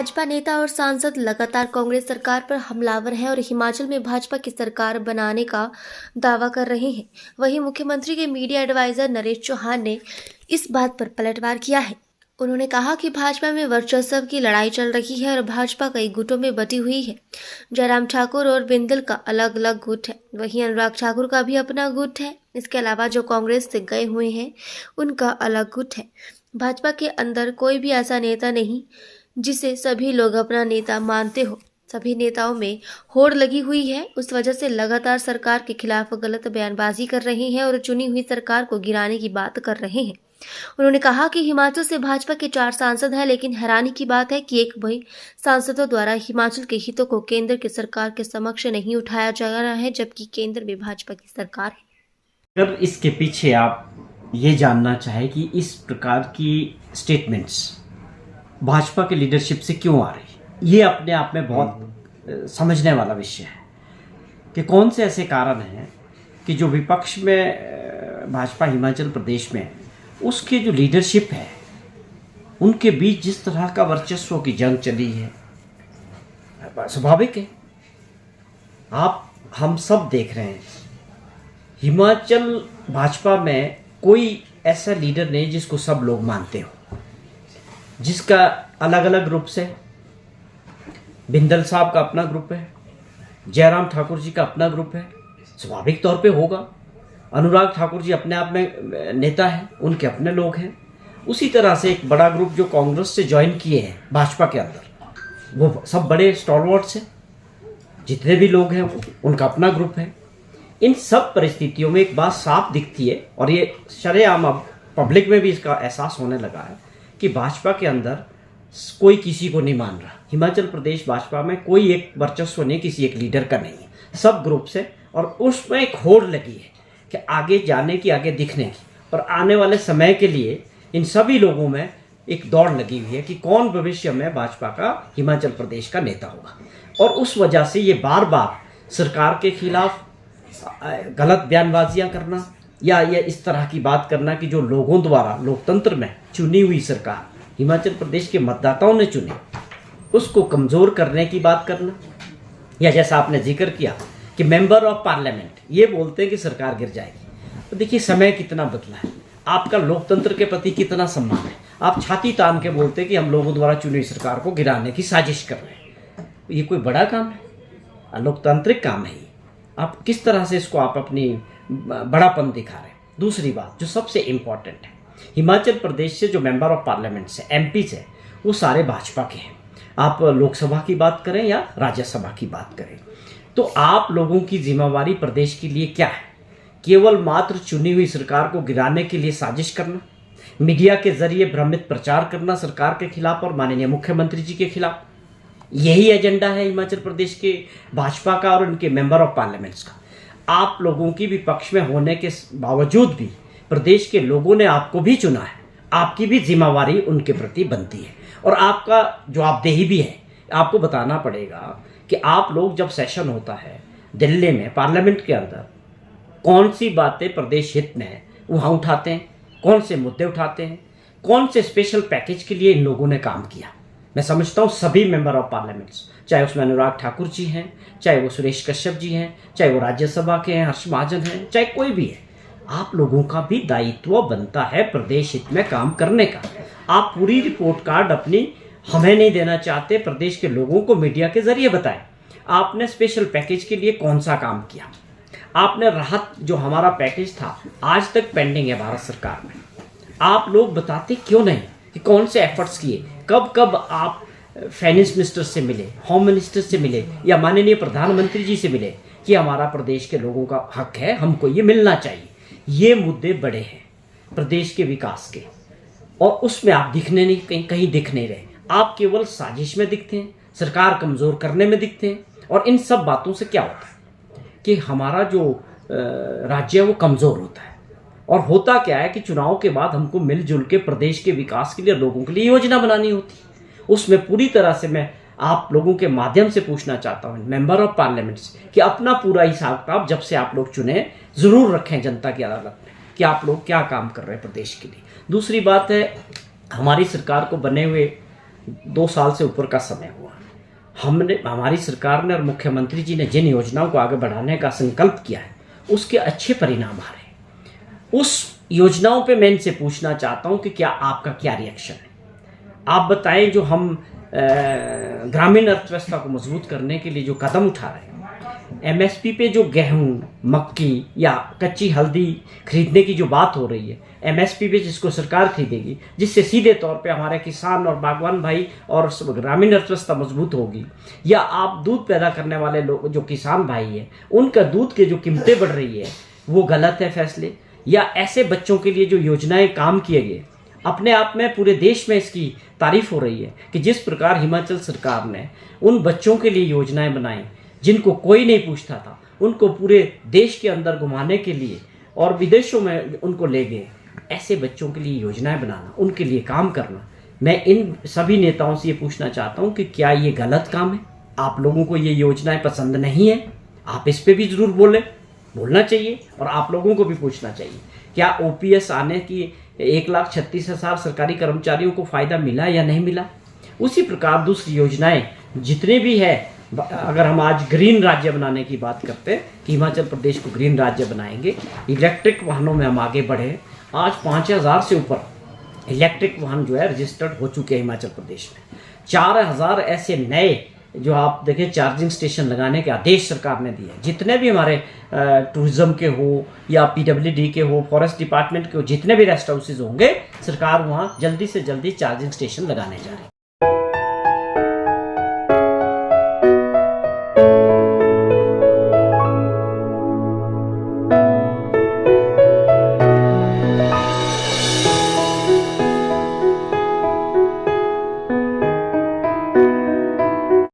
भाजपा नेता और सांसद लगातार कांग्रेस सरकार पर हमलावर हैं और हिमाचल में भाजपा की सरकार बनाने का दावा कर रहे हैं। वहीं मुख्यमंत्री के मीडिया एडवाइजर नरेश चौहान ने इस बात पर पलटवार किया है। उन्होंने कहा कि भाजपा में वर्चस्व की लड़ाई चल रही है और भाजपा कई गुटों में बटी हुई है। जयराम ठाकुर और बिंदल का अलग अलग गुट है, वहीं अनुराग ठाकुर का भी अपना गुट है। इसके अलावा जो कांग्रेस से गए हुए हैं उनका अलग गुट है। भाजपा के अंदर कोई भी ऐसा नेता नहीं जिसे सभी लोग अपना नेता मानते हो। सभी नेताओं में होड़ लगी हुई है। उस वजह से लगातार सरकार के खिलाफ गलत बयानबाजी कर रहे हैं और चुनी हुई सरकार को गिराने की बात कर रहे हैं। उन्होंने कहा कि हिमाचल से भाजपा के 4 सांसद हैं, लेकिन हैरानी की बात है कि एक भी सांसदों द्वारा हिमाचल के हितों को केंद्र की सरकार के समक्ष नहीं उठाया जा रहा है, जबकि केंद्र में भाजपा की सरकार है। अगर इसके पीछे आप ये जानना चाहें कि इस प्रकार की स्टेटमेंट्स भाजपा के लीडरशिप से क्यों आ रही, ये अपने आप में बहुत समझने वाला विषय है कि कौन से ऐसे कारण हैं कि जो विपक्ष में भाजपा हिमाचल प्रदेश में उसके जो लीडरशिप है उनके बीच जिस तरह का वर्चस्व की जंग चली है, स्वाभाविक है। हम सब देख रहे हैं हिमाचल भाजपा में कोई ऐसा लीडर नहीं जिसको सब लोग मानते हो, जिसका अलग अलग ग्रुप से बिंदल साहब का अपना ग्रुप है, जयराम ठाकुर जी का अपना ग्रुप है, स्वाभाविक तौर पे होगा। अनुराग ठाकुर जी अपने आप में नेता हैं, उनके अपने लोग हैं। उसी तरह से एक बड़ा ग्रुप जो कांग्रेस से ज्वाइन किए हैं भाजपा के अंदर, वो सब बड़े स्टॉलवर्ड्स हैं, जितने भी लोग हैं उनका अपना ग्रुप है। इन सब परिस्थितियों में एक बात साफ दिखती है और ये शरेआम अब पब्लिक में भी इसका एहसास होने लगा है कि भाजपा के अंदर कोई किसी को नहीं मान रहा। हिमाचल प्रदेश भाजपा में कोई एक वर्चस्व नहीं, किसी एक लीडर का नहीं है, सब ग्रुप से। और उसमें एक होड़ लगी है कि आगे जाने की, आगे दिखने की, और आने वाले समय के लिए इन सभी लोगों में एक दौड़ लगी हुई है कि कौन भविष्य में भाजपा का हिमाचल प्रदेश का नेता होगा। और उस वजह से ये बार बार सरकार के खिलाफ गलत बयानबाजियां करना या ये इस तरह की बात करना कि जो लोगों द्वारा लोकतंत्र में चुनी हुई सरकार हिमाचल प्रदेश के मतदाताओं ने चुनी, उसको कमज़ोर करने की बात करना, या जैसा आपने जिक्र किया कि मेंबर ऑफ पार्लियामेंट ये बोलते हैं कि सरकार गिर जाएगी। तो देखिए समय कितना बदला है, आपका लोकतंत्र के प्रति कितना सम्मान है। आप छाती तान के बोलते हैं कि हम लोगों द्वारा चुनी हुई सरकार को गिराने की साजिश कर रहे हैं। ये कोई बड़ा काम है? लोकतांत्रिक काम है। आप किस तरह से इसको आप अपनी बड़ापन दिखा रहे हैं। दूसरी बात जो सबसे इम्पॉर्टेंट है, हिमाचल प्रदेश से जो मेंबर ऑफ पार्लियामेंट से एमपी से वो सारे भाजपा के हैं। आप लोकसभा की बात करें या राज्यसभा की बात करें, तो आप लोगों की जिम्मेवारी प्रदेश के लिए क्या है? केवल मात्र चुनी हुई सरकार को गिराने के लिए साजिश करना, मीडिया के जरिए भ्रमित प्रचार करना सरकार के खिलाफ और माननीय मुख्यमंत्री जी के खिलाफ, यही एजेंडा है हिमाचल प्रदेश के भाजपा का और उनके मेंबर ऑफ पार्लियामेंट्स का। आप लोगों की विपक्ष में होने के बावजूद भी प्रदेश के लोगों ने आपको भी चुना है, आपकी भी जिम्मेवारी उनके प्रति बनती है और आपका जवाबदेही भी है। आपको बताना पड़ेगा कि आप लोग जब सेशन होता है दिल्ली में पार्लियामेंट के अंदर, कौन सी बातें प्रदेश हित में है वहाँ उठाते हैं, कौन से मुद्दे उठाते हैं, कौन से स्पेशल पैकेज के लिए इन लोगों ने काम किया। मैं समझता हूँ सभी मेंबर ऑफ पार्लियामेंट्स, चाहे उसमें अनुराग ठाकुर जी हैं, चाहे वो सुरेश कश्यप जी हैं, चाहे वो राज्यसभा के हैं हर्ष महाजन हैं, चाहे कोई भी है, आप लोगों का भी दायित्व बनता है प्रदेश हित में काम करने का। आप पूरी रिपोर्ट कार्ड अपनी हमें नहीं देना चाहते, प्रदेश के लोगों को मीडिया के जरिए बताएं। आपने स्पेशल पैकेज के लिए कौन सा काम किया, आपने राहत जो हमारा पैकेज था आज तक पेंडिंग है भारत सरकार में, आप लोग बताते क्यों नहीं कि कौन से एफर्ट्स किए, कब कब आप फाइनेंस मिनिस्टर से मिले, होम मिनिस्टर से मिले या माननीय प्रधानमंत्री जी से मिले कि हमारा प्रदेश के लोगों का हक है, हमको ये मिलना चाहिए। ये मुद्दे बड़े हैं प्रदेश के विकास के, और उसमें आप दिखने नहीं, कहीं दिख नहीं रहे। आप केवल साजिश में दिखते हैं, सरकार कमज़ोर करने में दिखते हैं। और इन सब बातों से क्या होता है कि हमारा जो राज्य है वो कमज़ोर होता है। और होता क्या है कि चुनाव के बाद हमको मिलजुल के प्रदेश के विकास के लिए, लोगों के लिए योजना बनानी होती है। उसमें पूरी तरह से मैं आप लोगों के माध्यम से पूछना चाहता हूँ मेंबर ऑफ पार्लियामेंट्स कि अपना पूरा हिसाब किताब जब से आप लोग चुने ज़रूर रखें जनता की अदालत में कि आप लोग क्या काम कर रहे हैं प्रदेश के लिए। दूसरी बात है, हमारी सरकार को बने हुए 2 साल से ऊपर का समय हुआ। हमारी सरकार ने और मुख्यमंत्री जी ने जिन योजनाओं को आगे बढ़ाने का संकल्प किया है उसके अच्छे परिणाम आ रहे हैं। उस योजनाओं पे मैं इनसे पूछना चाहता हूं कि क्या आपका क्या रिएक्शन है, आप बताएं। जो हम ग्रामीण अर्थव्यवस्था को मजबूत करने के लिए जो कदम उठा रहे हैं, एमएसपी पे जो गेहूं, मक्की या कच्ची हल्दी खरीदने की जो बात हो रही है, एमएसपी पे जिसको सरकार खरीदेगी, जिससे सीधे तौर पे हमारे किसान और बागवान भाई और ग्रामीण अर्थव्यवस्था मजबूत होगी, या आप दूध पैदा करने वाले लोग जो किसान भाई हैं उनका दूध के जो कीमतें बढ़ रही है वो गलत है फैसले, या ऐसे बच्चों के लिए जो योजनाएं काम किए गए, अपने आप में पूरे देश में इसकी तारीफ हो रही है कि जिस प्रकार हिमाचल सरकार ने उन बच्चों के लिए योजनाएं बनाई जिनको कोई नहीं पूछता था, उनको पूरे देश के अंदर घुमाने के लिए और विदेशों में उनको ले गए। ऐसे बच्चों के लिए योजनाएं बनाना, उनके लिए काम करना, मैं इन सभी नेताओं से ये पूछना चाहता हूं कि क्या ये गलत काम है? आप लोगों को ये योजनाएं पसंद नहीं है? आप इस पे भी जरूर बोलना चाहिए और आप लोगों को भी पूछना चाहिए क्या ओपीएस आने की 1,36,000 सरकारी कर्मचारियों को फायदा मिला या नहीं मिला। उसी प्रकार दूसरी योजनाएं जितने भी है, अगर हम आज ग्रीन राज्य बनाने की बात करते हैं कि हिमाचल प्रदेश को ग्रीन राज्य बनाएंगे, इलेक्ट्रिक वाहनों में हम आगे बढ़े, आज 5,000 से ऊपर इलेक्ट्रिक वाहन जो है रजिस्टर्ड हो चुके हैं हिमाचल प्रदेश में। 4,000 ऐसे नए जो आप देखें चार्जिंग स्टेशन लगाने के आदेश सरकार ने दिए। जितने भी हमारे टूरिज्म के हो या पीडब्ल्यूडी के हो, फॉरेस्ट डिपार्टमेंट के हो, जितने भी रेस्ट हाउसेज होंगे, सरकार वहाँ जल्दी से जल्दी चार्जिंग स्टेशन लगाने जा रही है।